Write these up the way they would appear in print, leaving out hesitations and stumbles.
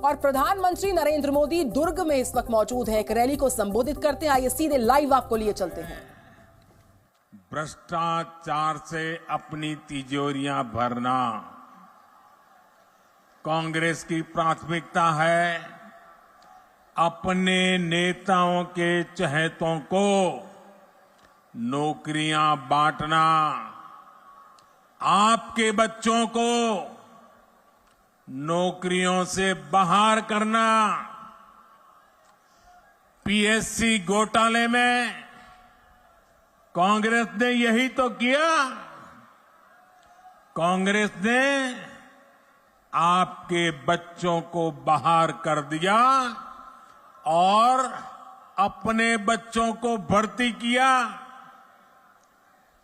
और प्रधानमंत्री नरेंद्र मोदी दुर्ग में इस वक्त मौजूद है। एक रैली को संबोधित करते हैं। आइए सीधे लाइव आपको लिए चलते हैं। भ्रष्टाचार से अपनी तिजोरियां भरना कांग्रेस की प्राथमिकता है। अपने नेताओं के चहेतों को नौकरियां बांटना, आपके बच्चों को नौकरियों से बाहर करना। पीएससी घोटाले में कांग्रेस ने यही तो किया। कांग्रेस ने आपके बच्चों को बाहर कर दिया और अपने बच्चों को भर्ती किया।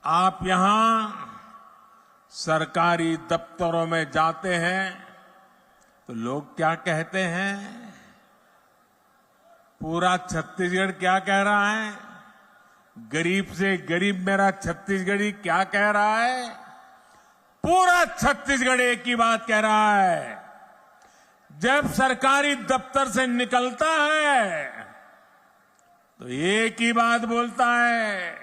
आप यहां सरकारी दफ्तरों में जाते हैं तो लोग क्या कहते हैं? पूरा छत्तीसगढ़ क्या कह रहा है? गरीब से गरीब मेरा छत्तीसगढ़ी क्या कह रहा है? पूरा छत्तीसगढ़ एक ही बात कह रहा है। जब सरकारी दफ्तर से निकलता है तो एक ही बात बोलता है,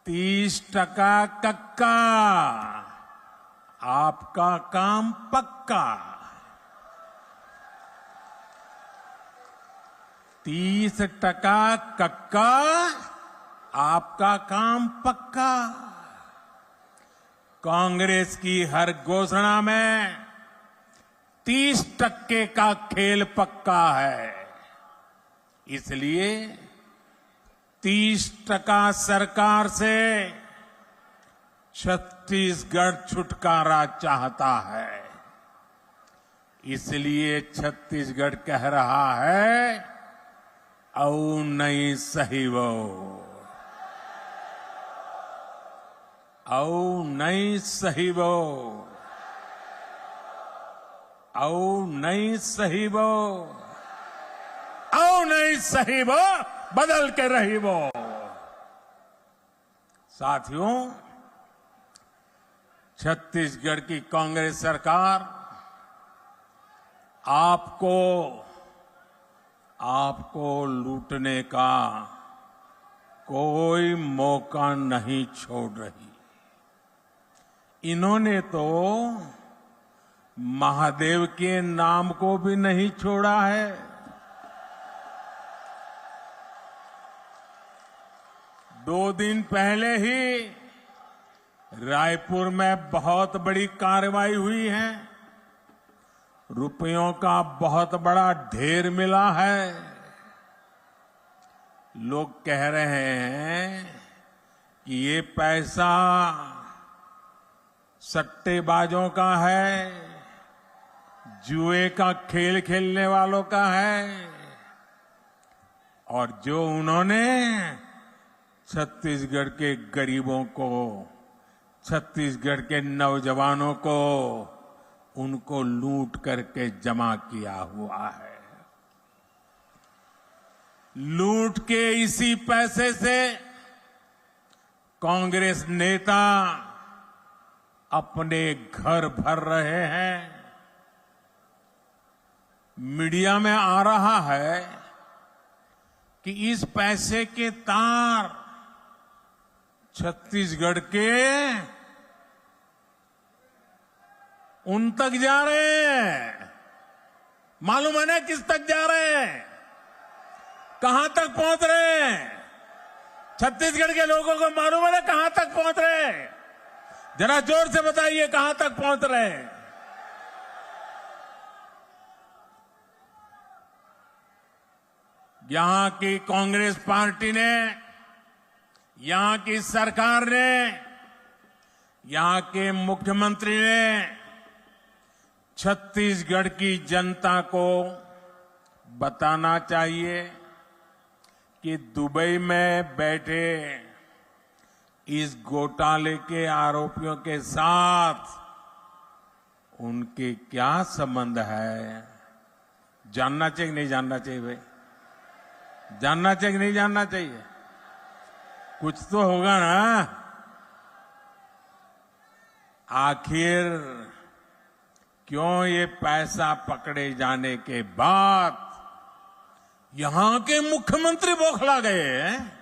30% कक्का, आपका काम पक्का। 30% कक्का, आपका काम पक्का। कांग्रेस की हर घोषणा में 30% का खेल पक्का है। इसलिए 30% सरकार से छत्तीसगढ़ छुटकारा चाहता है। इसलिए छत्तीसगढ़ कह रहा है, औ नहीं सही वो, औ नहीं सही वो, औ नहीं सही वो, औ नहीं सही वो, बदल के रही वो। साथियों, छत्तीसगढ़ की कांग्रेस सरकार आपको लूटने का कोई मौका नहीं छोड़ रही। इन्होंने तो महादेव के नाम को भी नहीं छोड़ा है। दो दिन पहले ही रायपुर में बहुत बड़ी कार्रवाई हुई है। रुपयों का बहुत बड़ा ढेर मिला है। लोग कह रहे हैं कि ये पैसा सट्टेबाजों का है, जुए का खेल खेलने वालों का है, और जो उन्होंने छत्तीसगढ़ के गरीबों को, छत्तीसगढ़ के नौजवानों को, उनको लूट करके जमा किया हुआ है। लूट के इसी पैसे से कांग्रेस नेता अपने घर भर रहे हैं। मीडिया में आ रहा है कि इस पैसे के तार छत्तीसगढ़ के उन तक जा रहे हैं। मालूम है ना किस तक जा रहे हैं? कहां तक पहुंच रहे हैं? छत्तीसगढ़ के लोगों को मालूम है ना कहां तक पहुंच रहे हैं? जरा जोर से बताइए कहां तक पहुंच रहे हैं? यहां की कांग्रेस पार्टी ने, यहां की सरकार ने, यहां के मुख्यमंत्री ने छत्तीसगढ़ की जनता को बताना चाहिए कि दुबई में बैठे इस घोटाले के आरोपियों के साथ उनके क्या संबंध है। जानना चाहिए कि नहीं जानना चाहिए भाई? जानना चाहिए कि नहीं जानना चाहिए? कुछ तो होगा ना। आखिर क्यों ये पैसा पकड़े जाने के बाद यहां के मुख्यमंत्री बौखला गए हैं,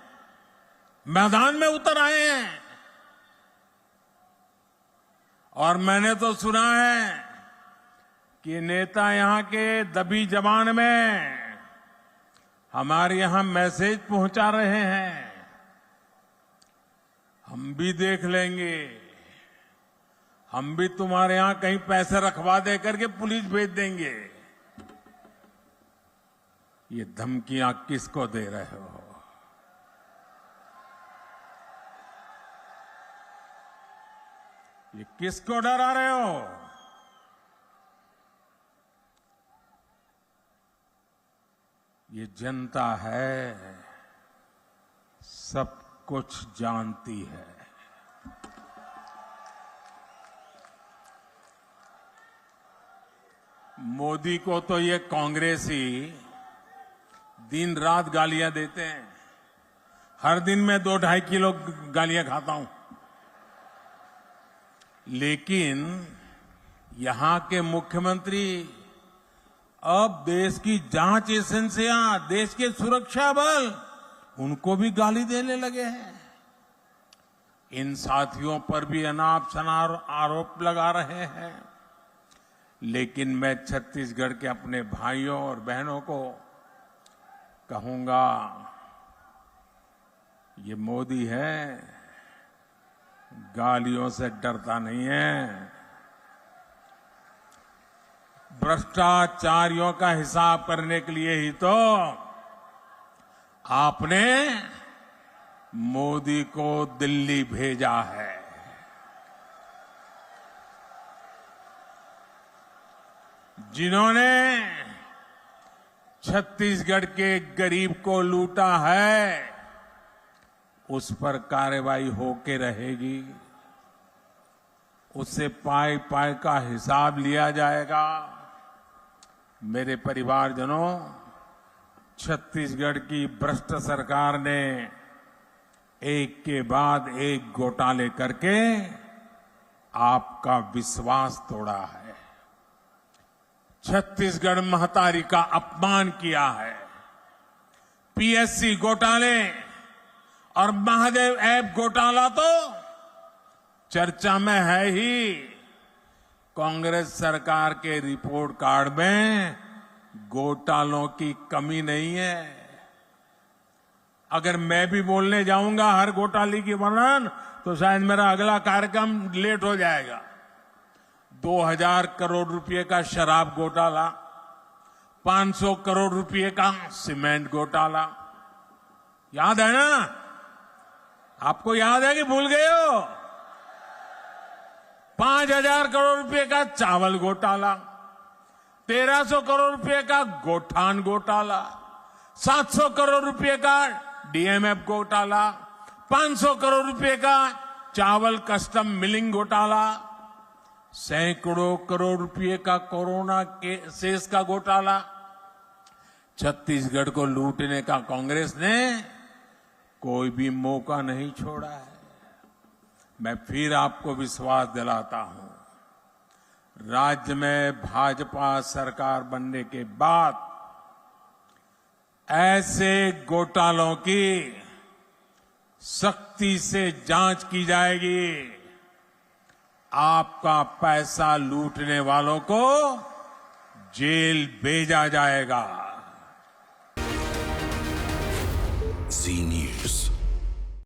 मैदान में उतर आए हैं। और मैंने तो सुना है कि नेता यहां के दबी जबान में हमारे यहां मैसेज पहुंचा रहे हैं, हम भी देख लेंगे, हम भी तुम्हारे यहां कहीं पैसे रखवा दे करके पुलिस भेज देंगे। ये धमकियां किसको दे रहे हो? ये किसको डरा रहे हो? ये जनता है, सब कुछ जानती है। मोदी को तो ये कांग्रेसी दिन रात गालियां देते हैं। हर दिन मैं 2-2.5 किलो गालियां खाता हूं, लेकिन यहां के मुख्यमंत्री अब देश की जांच एजेंसियां, देश के सुरक्षा बल, उनको भी गाली देने लगे हैं। इन साथियों पर भी अनाप शनाप आरोप लगा रहे हैं। लेकिन मैं छत्तीसगढ़ के अपने भाइयों और बहनों को कहूंगा, ये मोदी है, गालियों से डरता नहीं है। भ्रष्टाचारियों का हिसाब करने के लिए ही तो आपने मोदी को दिल्ली भेजा है। जिन्होंने छत्तीसगढ़ के गरीब को लूटा है, उस पर कार्रवाई होके रहेगी, उससे पाई पाई का हिसाब लिया जाएगा। मेरे परिवारजनों, छत्तीसगढ़ की भ्रष्ट सरकार ने एक के बाद एक घोटाले करके आपका विश्वास तोड़ा है, छत्तीसगढ़ महतारी का अपमान किया है। पीएससी घोटाले और महादेव ऐप घोटाला तो चर्चा में है ही। कांग्रेस सरकार के रिपोर्ट कार्ड में घोटालों की कमी नहीं है। अगर मैं भी बोलने जाऊंगा हर घोटाले की वर्णन, तो शायद मेरा अगला कार्यक्रम लेट हो जाएगा। 2000 करोड़ रुपए का शराब घोटाला, 500 करोड़ रुपए का सीमेंट घोटाला, याद है ना? आपको याद है कि भूल गए हो? 5000 करोड़ रुपए का चावल घोटाला, 1300 करोड़ रुपए का गोठान घोटाला, 700 करोड़ रुपए का डीएमएफ घोटाला, 500 करोड़ रुपए का चावल कस्टम मिलिंग घोटाला, सैकड़ों करोड़ रुपए का कोरोना के सेस का घोटाला। छत्तीसगढ़ को लूटने का कांग्रेस ने कोई भी मौका नहीं छोड़ा है। मैं फिर आपको विश्वास दिलाता हूं, राज्य में भाजपा सरकार बनने के बाद ऐसे घोटालों की सख्ती से जांच की जाएगी। आपका पैसा लूटने वालों को जेल भेजा जाएगा। जी न्यूज़।